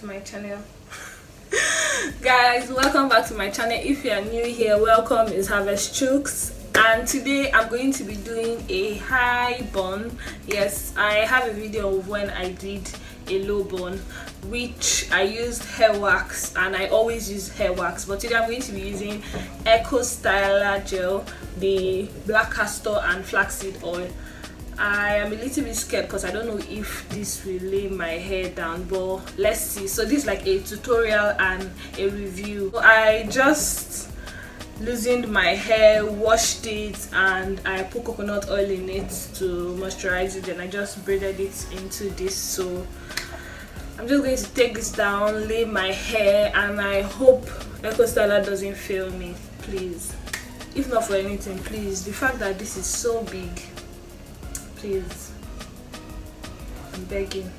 my channel. Guys, welcome back to my channel. If you are new here, welcome. It's Harvest Chuks, and today I'm going to be doing a high bun. Yes, I have a video of when I did a low bun, which I used hair wax, and I always use hair wax, but today I'm going to be using Eco Styler gel, the black castor and flaxseed oil. I am a little bit scared because I don't know if this will lay my hair down, but let's see. So this is like a tutorial and a review. So I just loosened my hair, washed it, and I put coconut oil in it to moisturize it, and I just braided it into this. So I'm just going to take this down, lay my hair, and I hope Eco Styler doesn't fail me, please. If not for anything, please, the fact that this is so big, please, I'm begging.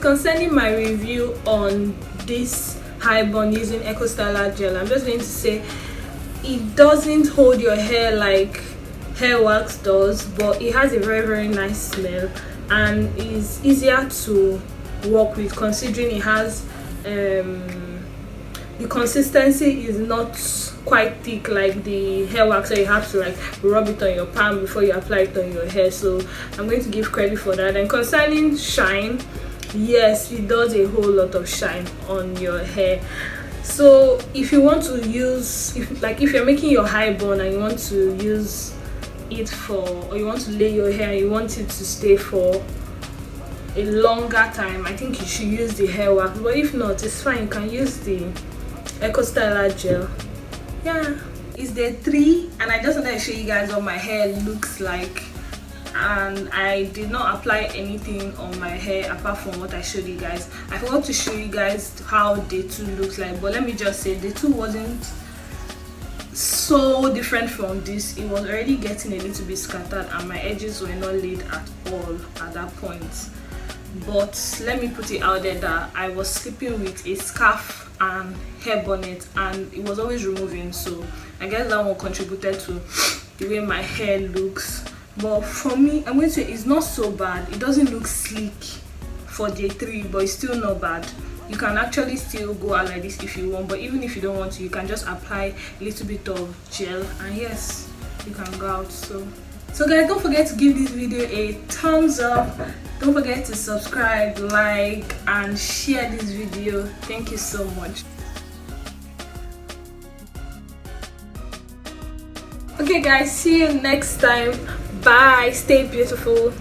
concerning my review on this high bun using Eco Styler gel, I'm just going to say it doesn't hold your hair like hair wax does, but it has a very nice smell and is easier to work with, considering it has the consistency is not quite thick like the hair wax, so you have to like rub it on your palm before you apply it on your hair. So I'm going to give credit for that. And concerning shine, yes, it does a whole lot of shine on your hair. So if you want to use, if you're making your high bun and you want to use it or you want to lay your hair and you want it to stay for a longer time, I think you should use the hair wax. But if not, it's fine, you can use the Eco Styler gel. Yeah, it's day 3 and I just wanted to show you guys what my hair looks like. And I did not apply anything on my hair apart from what I showed you guys. I forgot to show you guys how day 2 looks like, but let me just say day 2 wasn't so different from this. It was already getting a little bit scattered and my edges were not laid at all at that point. But let me put it out there that I was sleeping with a scarf and hair bonnet and it was always removing, so I guess that one contributed to the way my hair looks. But for me, I'm going to say it's not so bad. It doesn't look sleek for day 3, but it's still not bad. You can actually still go out like this if you want, but even if you don't want to, you can just apply a little bit of gel and yes, you can go out. So guys, don't forget to give this video a thumbs up. Don't forget to subscribe, like and share this video. Thank you so much. Okay guys, see you next time. Bye. Stay beautiful.